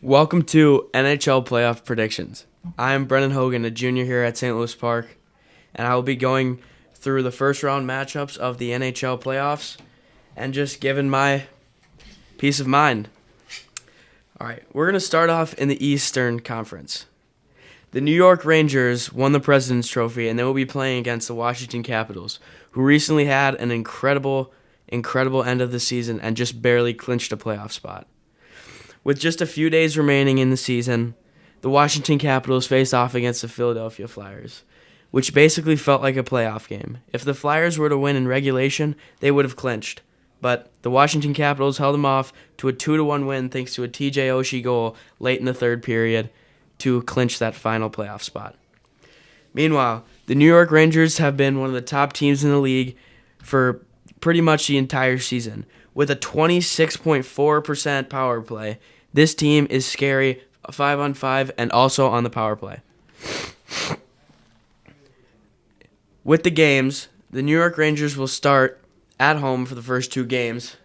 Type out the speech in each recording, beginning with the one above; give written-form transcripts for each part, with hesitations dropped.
Welcome to NHL Playoff Predictions. I'm Brennan Hogan, a junior here at St. Louis Park, and I will be going through the first round matchups of the NHL playoffs and just giving my peace of mind. All right, we're going to start off in the Eastern Conference. The New York Rangers won the President's Trophy, and they will be playing against the Washington Capitals, who recently had an incredible end of the season and just barely clinched a playoff spot. With just a few days remaining in the season, the Washington Capitals faced off against the Philadelphia Flyers, which basically felt like a playoff game. If the Flyers were to win in regulation, they would have clinched. But the Washington Capitals held them off to a 2-1 win thanks to a TJ Oshie goal late in the third period to clinch that final playoff spot. Meanwhile, the New York Rangers have been one of the top teams in the league for pretty much the entire season. With a 26.4% power play, this team is scary 5-on-5 and also on the power play. With the games, the New York Rangers will start at home for the first two games,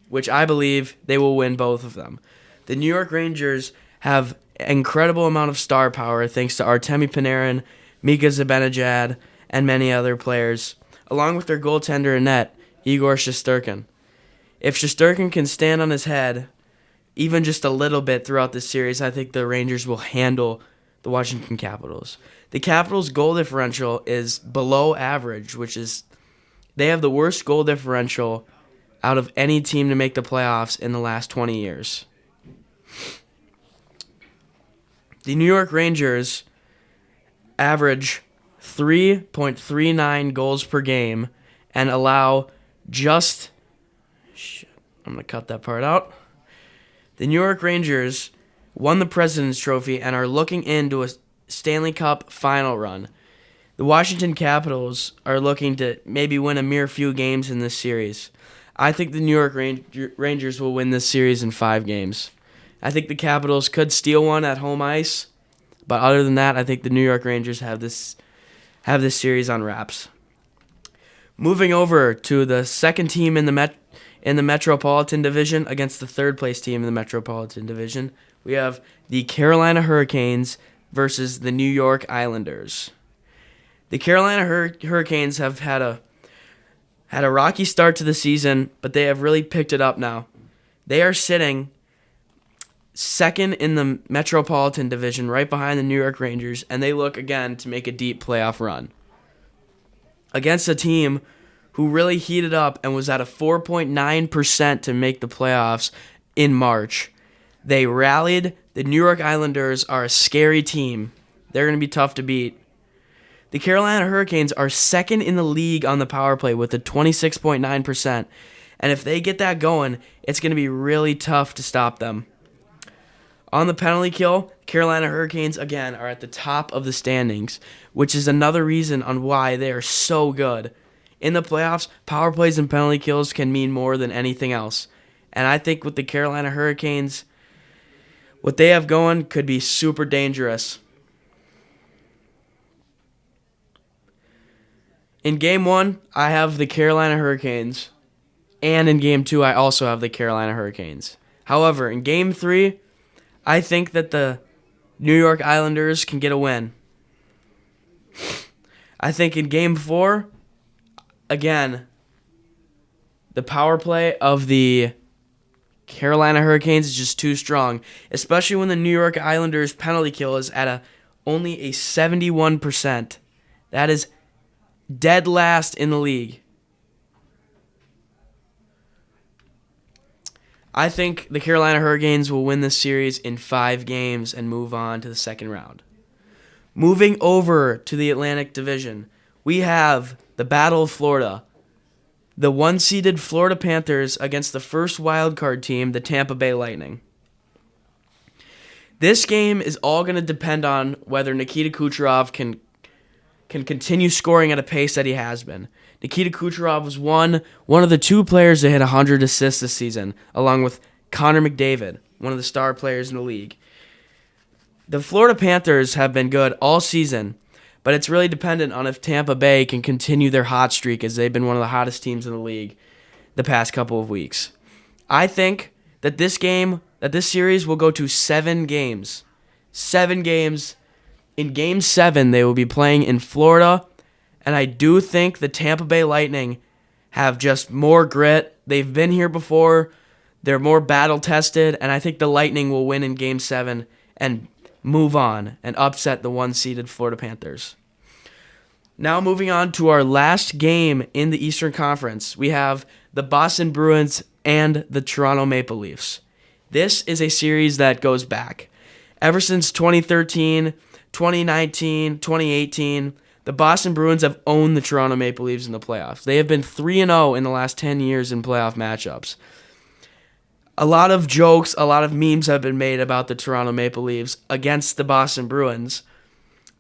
which I believe they will win both of them. The New York Rangers have an incredible amount of star power thanks to Artemi Panarin, Mika Zibanejad, and many other players, along with their goaltender in net, Igor Shesterkin. If Shesterkin can stand on his head, even just a little bit throughout this series, I think the Rangers will handle the Washington Capitals. The Capitals' goal differential is below average, which is they have the worst goal differential out of any team to make the playoffs in the last 20 years. The New York Rangers average 3.39 goals per game and allow just... I'm going to cut that part out. The New York Rangers won the President's Trophy and are looking into a Stanley Cup final run. The Washington Capitals are looking to maybe win a mere few games in this series. I think the New York Rangers will win this series in 5 games. I think the Capitals could steal one at home ice, but other than that, I think the New York Rangers have this series on wraps. Moving over to the second team in the Metropolitan Division against the third-place team in the Metropolitan Division, we have the Carolina Hurricanes versus the New York Islanders. The Carolina Hurricanes have had a rocky start to the season, but they have really picked it up now. They are sitting second in the Metropolitan Division, right behind the New York Rangers, and they look again to make a deep playoff run. Against a team who really heated up and was at a 4.9% to make the playoffs in March. They rallied. The New York Islanders are a scary team. They're going to be tough to beat. The Carolina Hurricanes are second in the league on the power play with a 26.9%. And if they get that going, it's going to be really tough to stop them. On the penalty kill, Carolina Hurricanes, again, are at the top of the standings, which is another reason on why they are so good. In the playoffs, power plays and penalty kills can mean more than anything else. And I think with the Carolina Hurricanes, what they have going could be super dangerous. In Game 1, I have the Carolina Hurricanes. And in Game 2, I also have the Carolina Hurricanes. However, in Game 3, I think that the New York Islanders can get a win. I think in Game 4... again, the power play of the Carolina Hurricanes is just too strong, especially when the New York Islanders' penalty kill is at only a 71%. That is dead last in the league. I think the Carolina Hurricanes will win this series in 5 games and move on to the second round. Moving over to the Atlantic Division, we have the Battle of Florida. The one-seeded Florida Panthers against the first wildcard team, the Tampa Bay Lightning. This game is all going to depend on whether Nikita Kucherov can continue scoring at a pace that he has been. Nikita Kucherov was one of the 2 players that hit 100 assists this season, along with Connor McDavid, one of the star players in the league. The Florida Panthers have been good all season, but it's really dependent on if Tampa Bay can continue their hot streak, as they've been one of the hottest teams in the league the past couple of weeks. I think that this game that this series will go to 7 games. 7 games. In Game 7, they will be playing in Florida, and I do think the Tampa Bay Lightning have just more grit. They've been here before. They're more battle-tested, and I think the Lightning will win in Game 7 and move on and upset the 1-seeded Florida Panthers. Now moving on to our last game in the Eastern Conference, we have the Boston Bruins and the Toronto Maple Leafs. This is a series that goes back. Ever since 2013, 2019, 2018, the Boston Bruins have owned the Toronto Maple Leafs in the playoffs. They have been 3-0 in the last 10 years in playoff matchups. A lot of jokes, a lot of memes have been made about the Toronto Maple Leafs against the Boston Bruins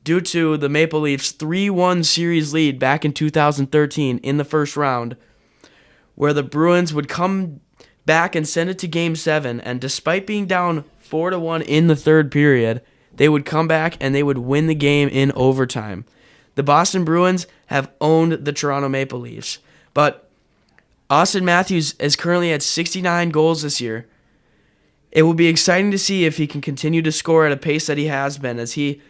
due to the Maple Leafs' 3-1 series lead back in 2013 in the first round, where the Bruins would come back and send it to Game 7, and despite being down 4-1 in the third period, they would come back and they would win the game in overtime. The Boston Bruins have owned the Toronto Maple Leafs, but Austin Matthews is currently at 69 goals this year. It will be exciting to see if he can continue to score at a pace that he has been, as he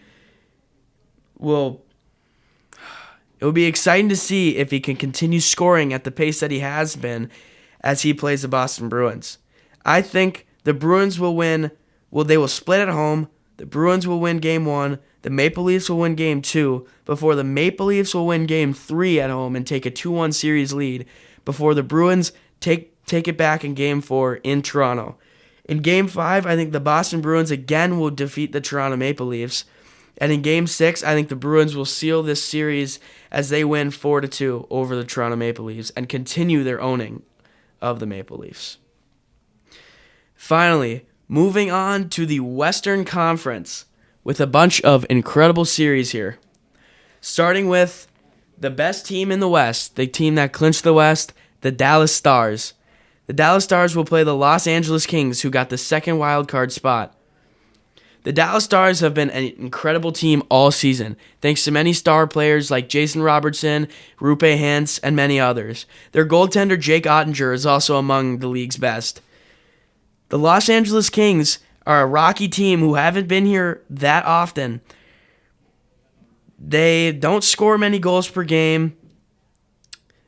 will. It will be exciting to see if he can continue scoring at the pace that he has been as he plays the Boston Bruins. I think the Bruins will win. Well, they will split at home. The Bruins will win Game 1. The Maple Leafs will win Game 2 before the Maple Leafs will win Game 3 at home and take a 2-1 series lead before the Bruins take it back in Game 4 in Toronto. In Game 5, I think the Boston Bruins again will defeat the Toronto Maple Leafs. And in Game 6, I think the Bruins will seal this series as they win 4-2 over the Toronto Maple Leafs and continue their owning of the Maple Leafs. Finally, moving on to the Western Conference with a bunch of incredible series here. Starting with the best team in the West, the team that clinched the West, the Dallas Stars. The Dallas Stars will play the Los Angeles Kings, who got the second wildcard spot. The Dallas Stars have been an incredible team all season, thanks to many star players like Jason Robertson, Rupe Hintz, and many others. Their goaltender Jake Ottinger is also among the league's best. The Los Angeles Kings are a rocky team who haven't been here that often. They don't score many goals per game.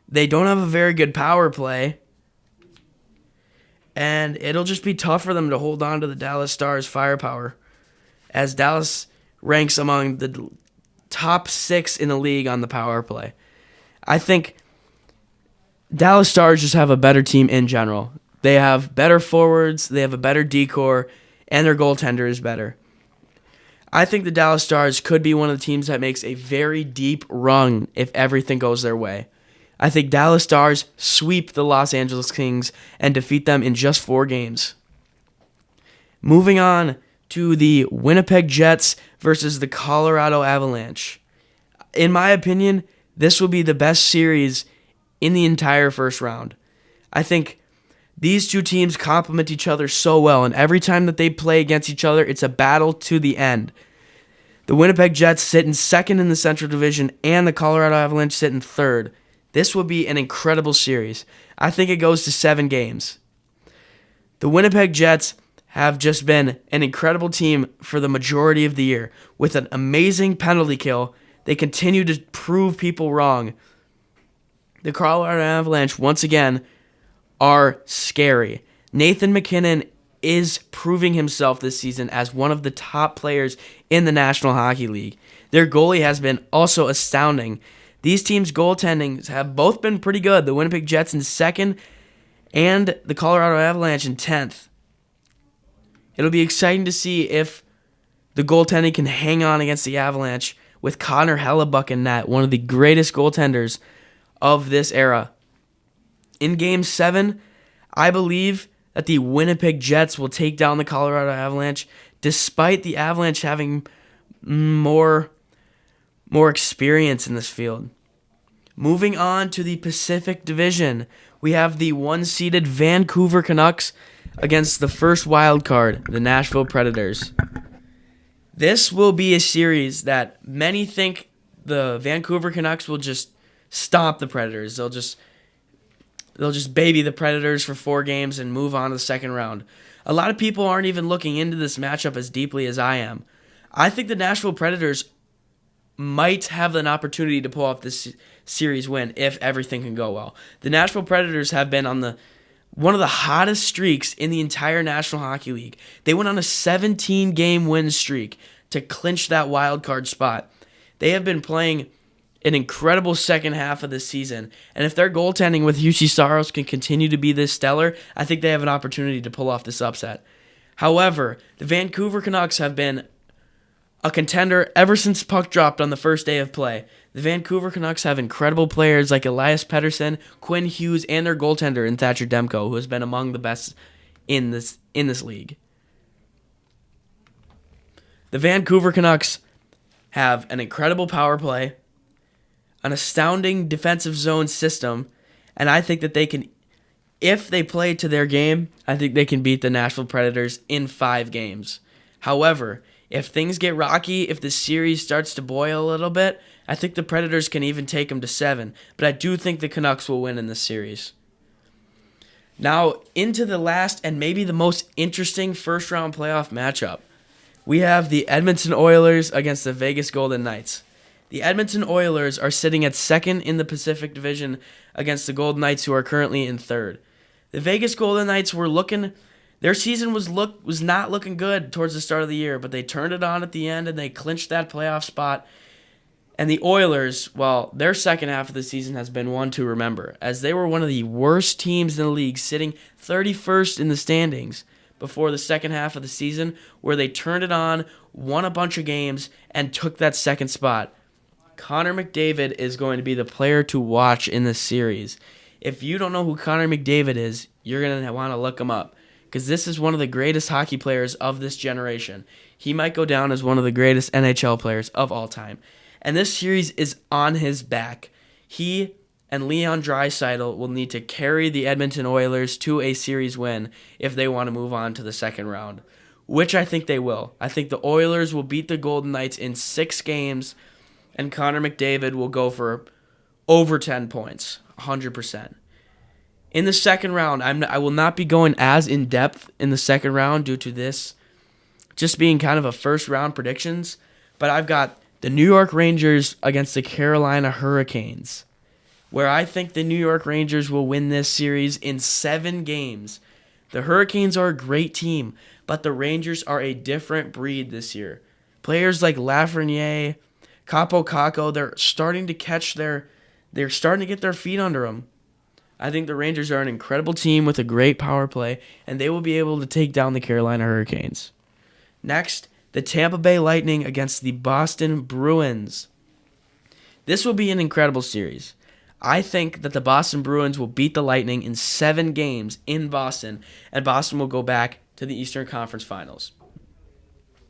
They don't have a very good power play. And it'll just be tough for them to hold on to the Dallas Stars' firepower, as Dallas ranks among the top 6 in the league on the power play. I think Dallas Stars just have a better team in general. They have better forwards, they have a better decor, and their goaltender is better. I think the Dallas Stars could be one of the teams that makes a very deep run if everything goes their way. I think Dallas Stars sweep the Los Angeles Kings and defeat them in just 4 games. Moving on to the Winnipeg Jets versus the Colorado Avalanche. In my opinion, this will be the best series in the entire first round. I think these two teams complement each other so well, and every time that they play against each other, it's a battle to the end. The Winnipeg Jets sit in second in the Central Division, and the Colorado Avalanche sit in third. This will be an incredible series. I think it goes to 7 games. The Winnipeg Jets have just been an incredible team for the majority of the year. With an amazing penalty kill, they continue to prove people wrong. The Colorado Avalanche, once again, are scary. Nathan MacKinnon is proving himself this season as one of the top players in the National Hockey League. Their goalie has been also astounding. These teams' goaltendings have both been pretty good. The Winnipeg Jets in second and the Colorado Avalanche in 10th. It'll be exciting to see if the goaltending can hang on against the Avalanche with Connor Hellebuck in net, one of the greatest goaltenders of this era. In Game 7, I believe that the Winnipeg Jets will take down the Colorado Avalanche, despite the Avalanche having more experience in this field. Moving on to the Pacific Division, we have the 1-seeded Vancouver Canucks against the first wild card, the Nashville Predators. This will be a series that many think the Vancouver Canucks will just stomp the Predators. They'll just baby the Predators for 4 games and move on to the second round. A lot of people aren't even looking into this matchup as deeply as I am. I think the Nashville Predators might have an opportunity to pull off this series win if everything can go well. The Nashville Predators have been on one of the hottest streaks in the entire National Hockey League. They went on a 17-game win streak to clinch that wild card spot. They have been playing an incredible second half of the season, and if their goaltending with UC Saros can continue to be this stellar, I think they have an opportunity to pull off this upset. However, the Vancouver Canucks have been a contender ever since puck dropped on the first day of play. The Vancouver Canucks have incredible players like Elias Pettersson, Quinn Hughes, and their goaltender in Thatcher Demko, who has been among the best in this league. The Vancouver Canucks have an incredible power play, an astounding defensive zone system, and I think that they can, if they play to their game, I think they can beat the Nashville Predators in 5 games. However, if things get rocky, if the series starts to boil a little bit, I think the Predators can even take them to 7, but I do think the Canucks will win in this series. Now, into the last and maybe the most interesting first-round playoff matchup. We have the Edmonton Oilers against the Vegas Golden Knights. The Edmonton Oilers are sitting at 2nd in the Pacific Division against the Golden Knights, who are currently in 3rd. The Vegas Golden Knights their season was not looking good towards the start of the year, but they turned it on at the end and they clinched that playoff spot. And the Oilers, well, their second half of the season has been one to remember, as they were one of the worst teams in the league, sitting 31st in the standings before the second half of the season, where they turned it on, won a bunch of games, and took that second spot. Connor McDavid is going to be the player to watch in this series. If you don't know who Connor McDavid is, you're going to want to look him up, because this is one of the greatest hockey players of this generation. He might go down as one of the greatest NHL players of all time. And this series is on his back. He and Leon Draisaitl will need to carry the Edmonton Oilers to a series win if they want to move on to the second round, which I think they will. I think the Oilers will beat the Golden Knights in 6 games, and Connor McDavid will go for over 10 points, 100%. In the second round, I will not be going as in-depth in the second round due to this just being kind of a first-round predictions, but I've got the New York Rangers against the Carolina Hurricanes, where I think the New York Rangers will win this series in 7 games. The Hurricanes are a great team, but the Rangers are a different breed this year. Players like Lafreniere, Capo Caco, they're starting to get their feet under them. I think the Rangers are an incredible team with a great power play, and they will be able to take down the Carolina Hurricanes. Next, the Tampa Bay Lightning against the Boston Bruins. This will be an incredible series. I think that the Boston Bruins will beat the Lightning in 7 games in Boston, and Boston will go back to the Eastern Conference Finals.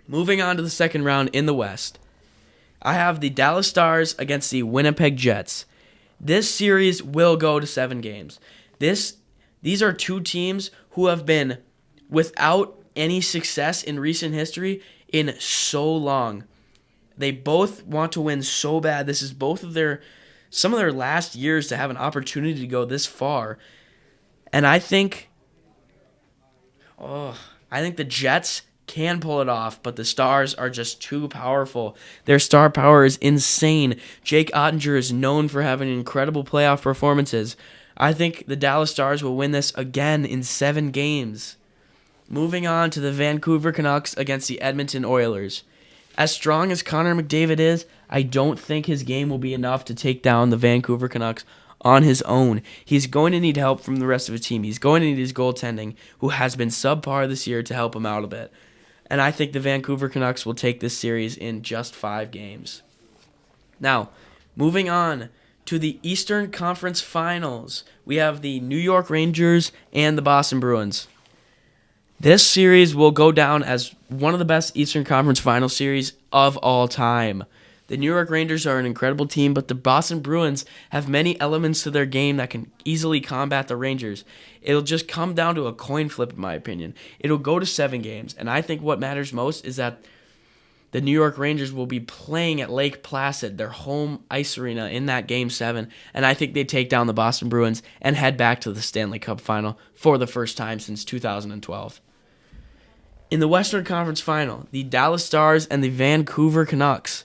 Moving on to the second round in the West, I have the Dallas Stars against the Winnipeg Jets. This series will go to 7 games. These are 2 teams who have been without any success in recent history in so long. They both want to win so bad. This is some of their last years to have an opportunity to go this far. And I think the Jets can pull it off, but the Stars are just too powerful. Their star power is insane. Jake Ottinger is known for having incredible playoff performances. I think the Dallas Stars will win this again in 7 games. Moving on to the Vancouver Canucks against the Edmonton Oilers. As strong as Connor McDavid is, I don't think his game will be enough to take down the Vancouver Canucks on his own. He's going to need help from the rest of his team. He's going to need his goaltending, who has been subpar this year, to help him out a bit. And I think the Vancouver Canucks will take this series in just 5 games. Now, moving on to the Eastern Conference Finals, we have the New York Rangers and the Boston Bruins. This series will go down as one of the best Eastern Conference Final series of all time. The New York Rangers are an incredible team, but the Boston Bruins have many elements to their game that can easily combat the Rangers. It'll just come down to a coin flip, in my opinion. It'll go to 7 games, and I think what matters most is that the New York Rangers will be playing at Lake Placid, their home ice arena, in that Game 7, and I think they take down the Boston Bruins and head back to the Stanley Cup Final for the first time since 2012. In the Western Conference Final, the Dallas Stars and the Vancouver Canucks.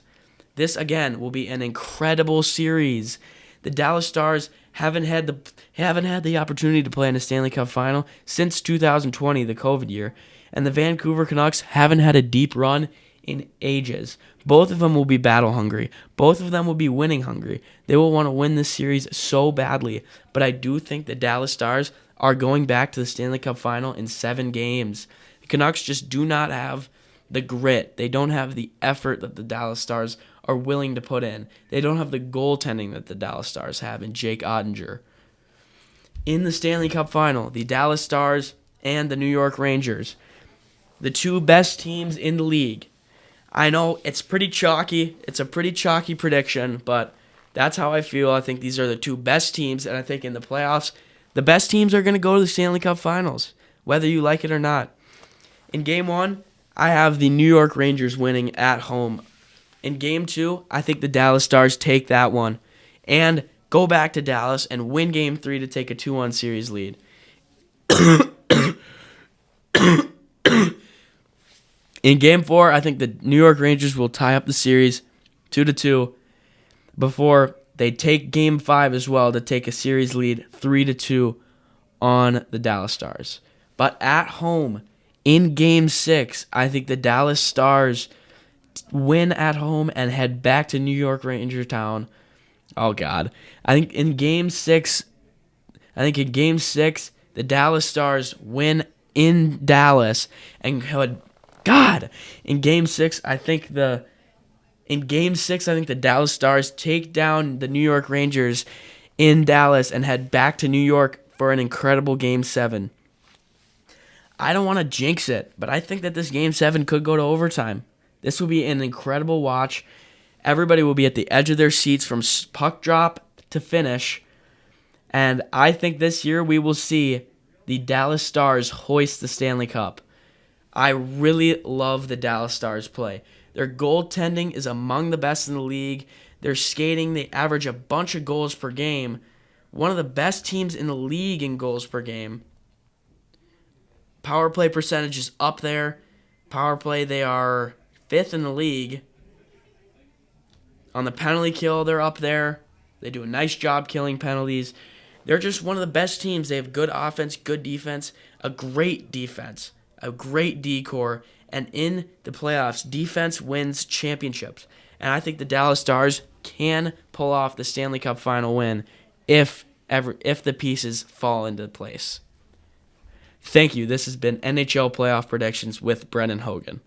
This again will be an incredible series. The Dallas Stars haven't had the opportunity to play in a Stanley Cup Final since 2020, the COVID year, and the Vancouver Canucks haven't had a deep run in ages. Both of them will be battle hungry. Both of them will be winning hungry. They will want to win this series so badly. But I do think the Dallas Stars are going back to the Stanley Cup Final in 7 games. The Canucks just do not have the grit. They don't have the effort that the Dallas Stars are willing to put in. They don't have the goaltending that the Dallas Stars have in Jake Ottinger. In the Stanley Cup Final, the Dallas Stars and the New York Rangers, the 2 best teams in the league. I know it's pretty chalky. It's a pretty chalky prediction, but that's how I feel. I think these are the 2 best teams, and I think in the playoffs, the best teams are going to go to the Stanley Cup Finals, whether you like it or not. In Game 1, I have the New York Rangers winning at home. In Game 2, I think the Dallas Stars take that one and go back to Dallas and win Game 3 to take a 2-1 series lead. In Game 4, I think the New York Rangers will tie up the series 2-2 before they take Game 5 as well to take a series lead 3-2 on the Dallas Stars. But at home, in Game 6, I think the Dallas Stars win at home and head back to New York Ranger Town. Oh, God. I think in Game 6, the Dallas Stars win in Dallas and head. God, in Game 6, I think the Dallas Stars take down the New York Rangers in Dallas and head back to New York for an incredible Game 7. I don't want to jinx it, but I think that this Game 7 could go to overtime. This will be an incredible watch. Everybody will be at the edge of their seats from puck drop to finish. And I think this year we will see the Dallas Stars hoist the Stanley Cup. I really love the Dallas Stars play. Their goaltending is among the best in the league. Their skating, they average a bunch of goals per game. One of the best teams in the league in goals per game. Power play percentage is up there. Power play, they are 5th in the league. On the penalty kill, they're up there. They do a nice job killing penalties. They're just one of the best teams. They have good offense, good defense, a great defense, a great D-core, and in the playoffs, defense wins championships. And I think the Dallas Stars can pull off the Stanley Cup Final win if the pieces fall into place. Thank you. This has been NHL Playoff Predictions with Brennan Hogan.